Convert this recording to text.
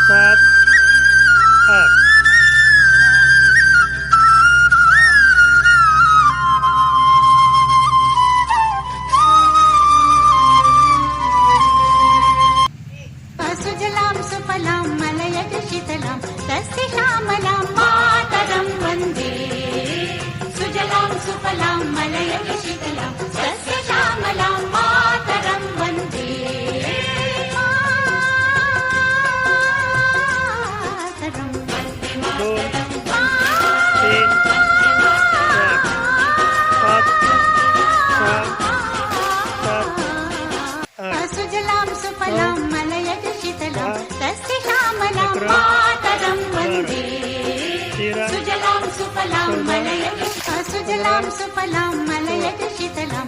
7 8 सुजलां सुफलां मलयजि शीतलां तस्य श्यामलां मातरं वन्दे। सुजलां सुफलां मलयजि शीतलां तस्य श्यामलां मातरं वन्दे। मातरं वन्दे मातरं 3 सुजलां सुफलां मलयजि शीतलां तस्य श्यामलां मातरं वन्दे। सुजलां सुफलां मलयजि शीतलां